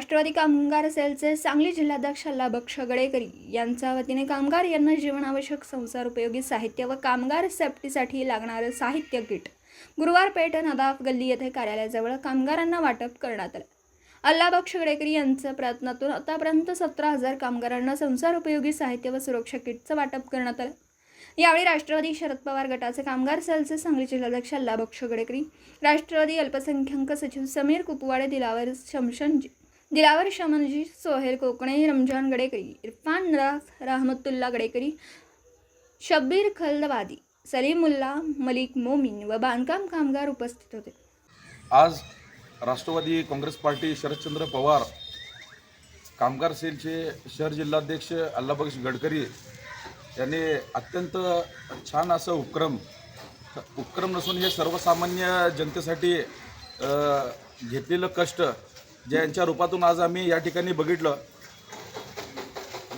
राष्ट्रवादी कामगार सेलचे सांगली जिल्हाध्यक्ष अल्लाबक्ष गडेकरी यांच्या वतीने कामगार यांना जीवनावश्यक संसार उपयोगी साहित्य व कामगार सेफ्टीसाठी लागणारे साहित्य किट गुरुवार पेठ नदाफ गल्ली येथे कार्यालयाजवळ कामगारांना वाटप करण्यात आले। अल्लाबक्ष गडेकरी यांच्या प्रयत्नातून आतापर्यंत 17,000 कामगारांना संसार उपयोगी साहित्य व सुरक्षा किटचं वाटप करण्यात आलं। यावेळी राष्ट्रवादी शरद पवार गटाचे कामगार सेलचे सांगली जिल्हाध्यक्ष अल्लाबक्ष गडेकरी, राष्ट्रवादी अल्पसंख्याक सचिव समीर कुपवाडे, दिलावर शमनजी, सोहेल कोकणे, रमजान गडेकरी, इरफान रहमतुल्ला गडेकरी, शब्बीर खलदवादी, सलीमुल्ला, मलिक मोमीन व बांधकाम कामगार उपस्थित होते। आज राष्ट्रवादी काँग्रेस पार्टी शरदचंद्र पवार कामगार सेलचे शहर जिल्हाध्यक्ष अल्लाबक्ष गडकरी यांनी अत्यंत छान असं उपक्रम नसून हे सर्वसामान्य जनतेसाठी घेतलेलं कष्ट ज्यांच्या रूपातून आज आम्ही या ठिकाणी बघितलं।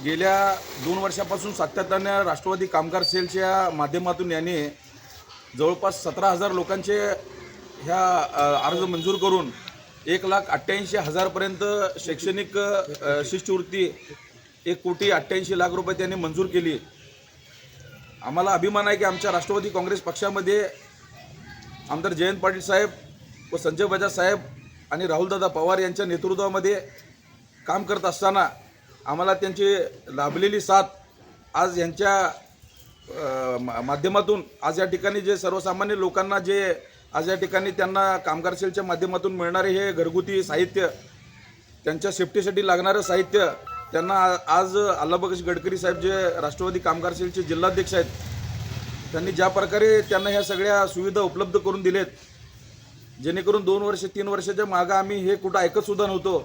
गेल्या 2 वर्षापासून सातत्याने राष्ट्रवादी कामगार सेलच्या माध्यमातून यांनी जवळपास 17,000 लोकांचे ह्या अर्ज मंजूर करून 1,88,000 पर्यंत शैक्षणिक शिष्यवृत्ती 1,88,00,000 रुपये त्यांनी मंजूर केली। आम्हाला अभिमान आहे की आमच्या राष्ट्रवादी काँग्रेस पक्षामध्ये आमदार जयंत पाटील साहेब व संजय बजाज साहेब आणि राहुलदादा पवार यांच्या नेतृत्वामध्ये काम करत असताना आम्हाला त्यांची लाभलेली साथ आज यांच्या माध्यमातून आज या ठिकाणी जे सर्वसामान्य लोकांना जे आज या ठिकाणी त्यांना कामगार सेलच्या माध्यमातून मिळणारे हे घरगुती साहित्य, त्यांच्या सेफ्टीसाठी लागणारं साहित्य त्यांना आज अल्लाबक्ष गडकरी साहेब जे राष्ट्रवादी कामगार सेलचे जिल्हाध्यक्ष आहेत त्यांनी ज्या प्रकारे त्यांना ह्या सगळ्या सुविधा उपलब्ध करून दिलेत, जेणेकरून 2 वर्ष 3 वर्षाच्या मागं आम्ही हे कुठं ऐकतसुद्धा नव्हतो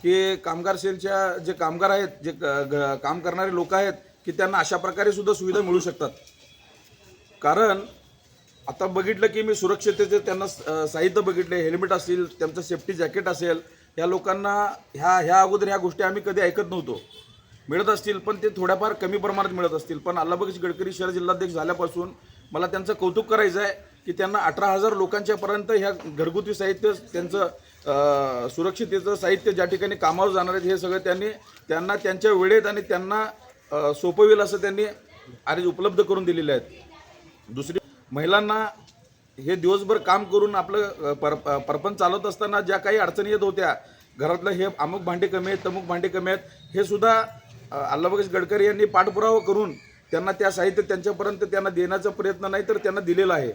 की कामगार सेलच्या जे कामगार आहेत, जे काम करणारे लोक आहेत की त्यांना अशा प्रकारे सुद्धा सुविधा मिळू शकतात। कारण आता बघितलं की मी सुरक्षिततेचे त्यांना साहित्य बघितले, हेल्मेट असतील, त्यांचं सेफ्टी जॅकेट असेल, ह्या लोकांना ह्या अगोदर ह्या गोष्टी आम्ही कधी ऐकत नव्हतो। मिळत असतील पण ते थोड्याफार कमी प्रमाणात मिळत असतील, पण अल्लाबक्ष गडकरी शहर जिल्हाध्यक्ष झाल्यापासून मला त्यांचं कौतुक करायचं आहे की त्यांना 18,000 लोकांच्यापर्यंत ह्या घरगुती साहित्य, त्यांचं सुरक्षिततेचं साहित्य ज्या ठिकाणी कामावर जाणार आहेत हे सगळं त्यांना त्यांच्या वेळेत आणि त्यांना सोपं होईल असं त्यांनी आज उपलब्ध करून दिलेले आहेत। दुसरी, महिलांना हे दिवसभर काम करून आपलं परपंच चालवत असताना ज्या काही अडचणी येत होत्या, घरातलं हे अमुक भांडे कमी आहेत, तमुक भांडे कमी आहेत, हे सुद्धा अल्लाबक्ष गडकरी यांनी पाठपुरावा करून त्यांना त्या साहित्य त्यांच्यापर्यंत त्यांना देण्याचा प्रयत्न नाही तर त्यांना दिलेला आहे।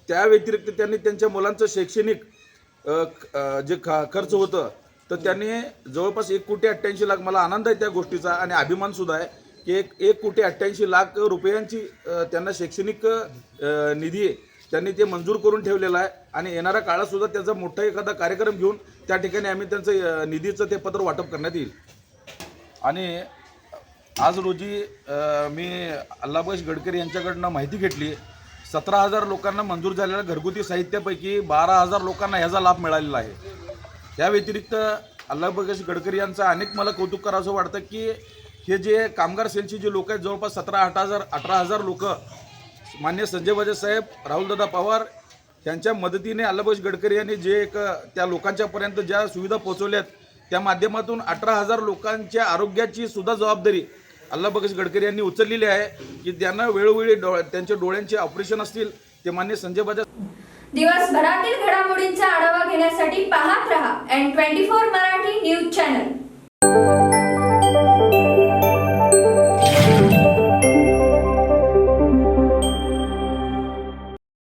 त्या व्यतिरिक्त त्यांनी त्यांच्या मुलांचं शैक्षणिक जे खर्च होतं तर त्यांनी जवळपास 1,88,00,000, मला आनंद आहे त्या गोष्टीचा आणि अभिमानसुद्धा आहे की 1,88,00,000 रुपयांची त्यांना शैक्षणिक निधी त्यांनी ते मंजूर करून ठेवलेला आहे आणि येणाऱ्या काळातसुद्धा त्याचा मोठा एखादा कार्यक्रम घेऊन त्या ठिकाणी आम्ही त्यांचं निधीचं ते पत्र वाटप करण्यात येईल। आणि आज रोजी मी अल्लाबक्ष गडकरी यांच्याकडनं माहिती घेतली, 17,000 लोकांना मंजूर झालेल्या घरगुती साहित्यापैकी 12,000 लोकांना ह्याचा लाभ मिळालेला आहे। त्या व्यतिरिक्त अल्लाबक्ष गडकरी यांचं अनेक मला कौतुक करावंसं वाटतं की हे जे कामगार सेलचे जे लोक आहेत, जवळपास 18,000 लोक मान्य संजय बजाज साहेब, राहुलदादा पवार यांच्या मदतीने अल्लाबक्ष गडकरी यांनी जे त्या लोकांच्यापर्यंत ज्या सुविधा पोहोचवल्यात त्या माध्यमातून 18,000 लोकांच्या आरोग्याची सुद्धा जबाबदारी अल्लाबक्ष गडकरी यांनी उचललेली आहे की त्यांना वेळोवेळी त्यांच्या डोळ्यांचे ऑपरेशन असतील ते मान्य संजय बजाज। दिवसभरातील घडामोडींचा आढावा घेण्यासाठी पाहत रहा N24 मराठी न्यूज चॅनल।